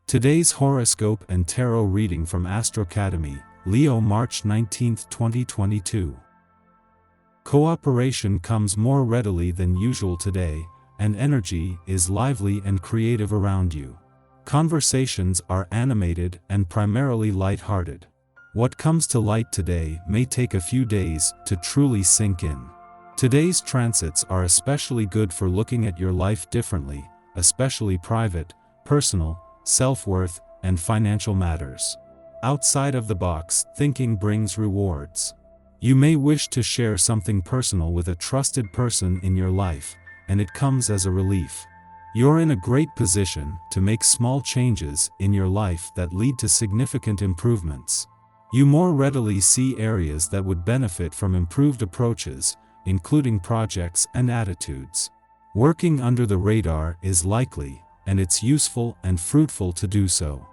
Today's horoscope and tarot reading from Astrocademy, Leo March 19, 2022. Cooperation comes more readily than usual today, and energy is lively and creative around you. Conversations are animated and primarily light-hearted. What comes to light today may take a few days to truly sink in. Today's transits are especially good for looking at your life differently, especially private, personal, self-worth, and financial matters. Outside of the box, thinking brings rewards. You may wish to share something personal with a trusted person in your life, and it comes as a relief. You're in a great position to make small changes in your life that lead to significant improvements. You more readily see areas that would benefit from improved approaches, including projects and attitudes. Working under the radar is likely, and it's useful and fruitful to do so.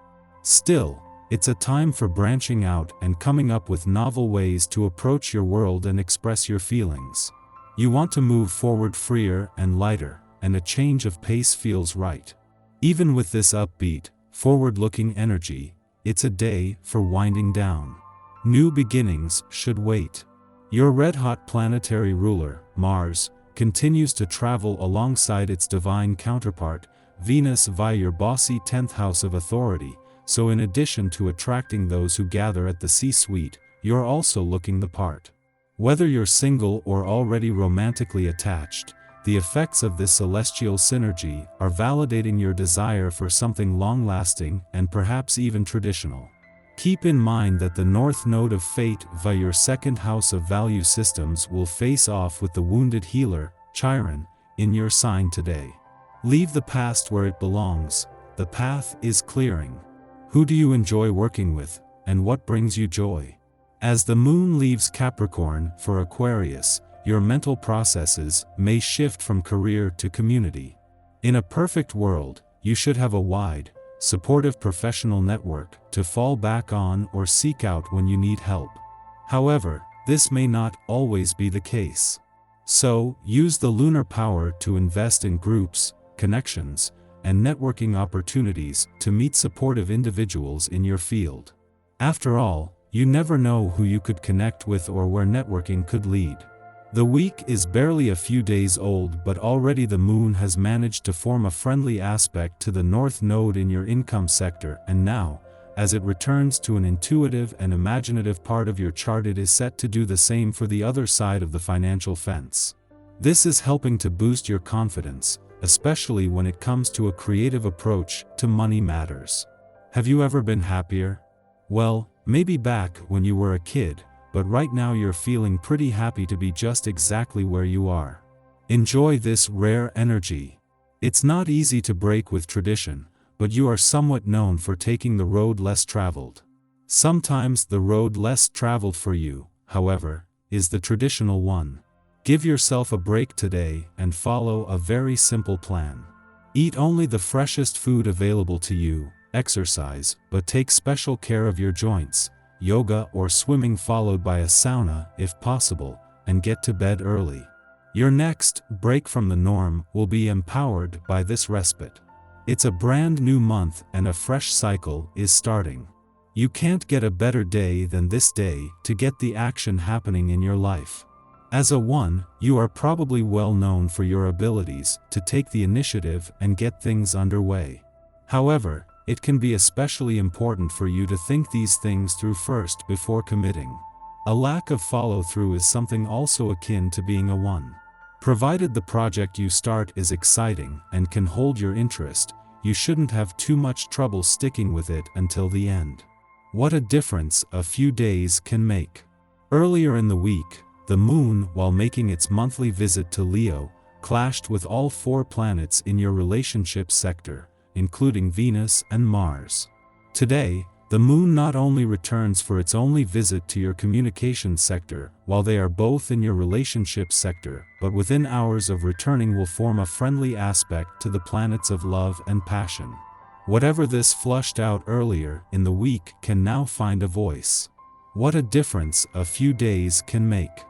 Still, it's a time for branching out and coming up with novel ways to approach your world and express your feelings. You want to move forward freer and lighter, and a change of pace feels right. Even with this upbeat, forward-looking energy, it's a day for winding down. New beginnings should wait. Your red-hot planetary ruler, Mars, continues to travel alongside its divine counterpart, Venus, via your bossy 10th house of authority, so in addition to attracting those who gather at the C-suite, you're also looking the part. Whether you're single or already romantically attached, the effects of this celestial synergy are validating your desire for something long-lasting and perhaps even traditional. Keep in mind that the North Node of Fate via your 2nd house of value systems will face off with the wounded healer, Chiron, in your sign today. Leave the past where it belongs. The path is clearing. Who do you enjoy working with, and what brings you joy? As the moon leaves Capricorn for Aquarius, your mental processes may shift from career to community. In a perfect world, you should have a wide, supportive professional network to fall back on or seek out when you need help. However, this may not always be the case. So, use the lunar power to invest in groups, connections, and networking opportunities to meet supportive individuals in your field. After all, you never know who you could connect with or where networking could lead. The week is barely a few days old, but already the moon has managed to form a friendly aspect to the North Node in your income sector, and now, as it returns to an intuitive and imaginative part of your chart, it is set to do the same for the other side of the financial fence. This is helping to boost your confidence, especially when it comes to a creative approach to money matters. Have you ever been happier? Well, maybe back when you were a kid, but right now you're feeling pretty happy to be just exactly where you are. Enjoy this rare energy. It's not easy to break with tradition, but you are somewhat known for taking the road less traveled. Sometimes the road less traveled for you, however, is the traditional one. Give yourself a break today and follow a very simple plan. Eat only the freshest food available to you, exercise, but take special care of your joints, yoga or swimming followed by a sauna if possible, and get to bed early. Your next break from the norm will be empowered by this respite. It's a brand new month and a fresh cycle is starting. You can't get a better day than this day to get the action happening in your life. As a one, you are probably well known for your abilities to take the initiative and get things underway. However, it can be especially important for you to think these things through first before committing. A lack of follow-through is something also akin to being a one. Provided the project you start is exciting and can hold your interest, you shouldn't have too much trouble sticking with it until the end. What a difference a few days can make. Earlier in the week, the moon, while making its monthly visit to Leo, clashed with all 4 planets in your relationship sector, including Venus and Mars. Today, the moon not only returns for its only visit to your communication sector, while they are both in your relationship sector, but within hours of returning will form a friendly aspect to the planets of love and passion. Whatever this flushed out earlier in the week can now find a voice. What a difference a few days can make.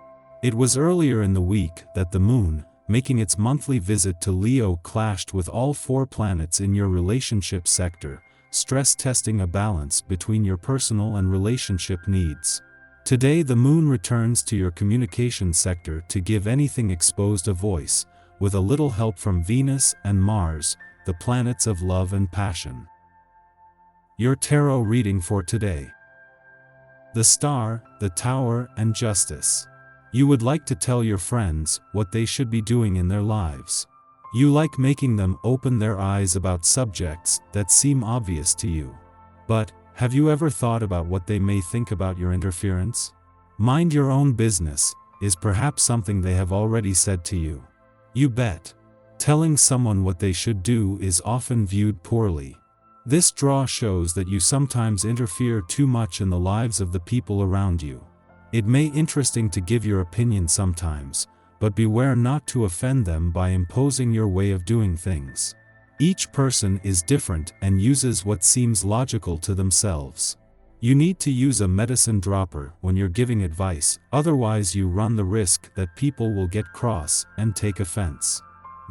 It was earlier in the week that the moon, making its monthly visit to Leo, clashed with all 4 planets in your relationship sector, stress testing a balance between your personal and relationship needs. Today the moon returns to your communication sector to give anything exposed a voice, with a little help from Venus and Mars, the planets of love and passion. Your tarot reading for today. The Star, the Tower, and Justice. You would like to tell your friends what they should be doing in their lives. You like making them open their eyes about subjects that seem obvious to you. But, have you ever thought about what they may think about your interference? Mind your own business is perhaps something they have already said to you. You bet. Telling someone what they should do is often viewed poorly. This draw shows that you sometimes interfere too much in the lives of the people around you. It may be interesting to give your opinion sometimes, but beware not to offend them by imposing your way of doing things. Each person is different and uses what seems logical to themselves. You need to use a medicine dropper when you're giving advice, otherwise you run the risk that people will get cross and take offense.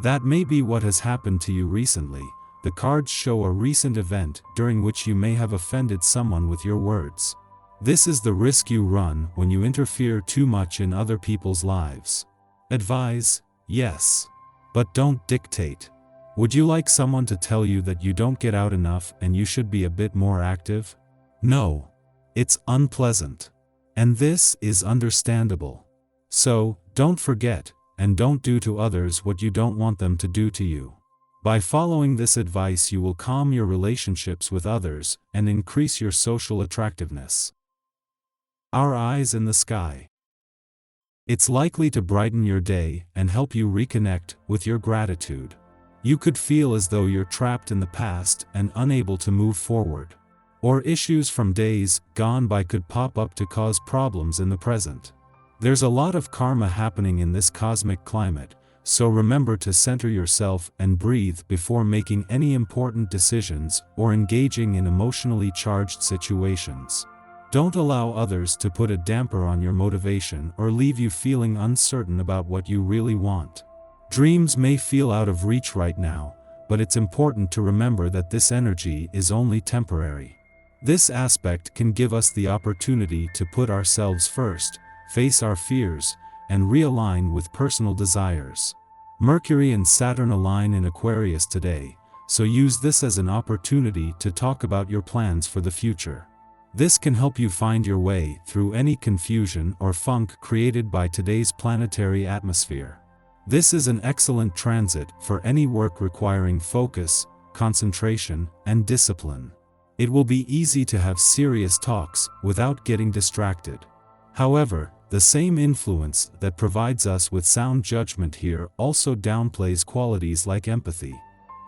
That may be what has happened to you recently. The cards show a recent event during which you may have offended someone with your words. This is the risk you run when you interfere too much in other people's lives. Advise, yes. But don't dictate. Would you like someone to tell you that you don't get out enough and you should be a bit more active? No. It's unpleasant. And this is understandable. So, don't forget, and don't do to others what you don't want them to do to you. By following this advice you will calm your relationships with others and increase your social attractiveness. Our eyes in the sky. It's likely to brighten your day and help you reconnect with your gratitude. You could feel as though you're trapped in the past and unable to move forward. Or issues from days gone by could pop up to cause problems in the present. There's a lot of karma happening in this cosmic climate, so remember to center yourself and breathe before making any important decisions or engaging in emotionally charged situations. Don't allow others to put a damper on your motivation or leave you feeling uncertain about what you really want. Dreams may feel out of reach right now, but it's important to remember that this energy is only temporary. This aspect can give us the opportunity to put ourselves first, face our fears, and realign with personal desires. Mercury and Saturn align in Aquarius today, so use this as an opportunity to talk about your plans for the future. This can help you find your way through any confusion or funk created by today's planetary atmosphere. This is an excellent transit for any work requiring focus, concentration, and discipline. It will be easy to have serious talks without getting distracted. However, the same influence that provides us with sound judgment here also downplays qualities like empathy.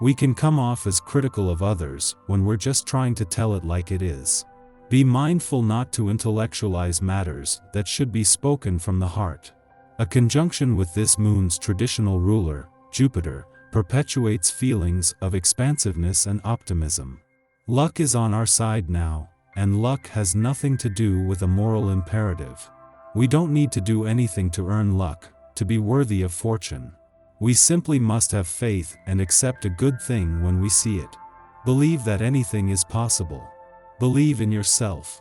We can come off as critical of others when we're just trying to tell it like it is. Be mindful not to intellectualize matters that should be spoken from the heart. A conjunction with this moon's traditional ruler, Jupiter, perpetuates feelings of expansiveness and optimism. Luck is on our side now, and luck has nothing to do with a moral imperative. We don't need to do anything to earn luck, to be worthy of fortune. We simply must have faith and accept a good thing when we see it. Believe that anything is possible. Believe in yourself.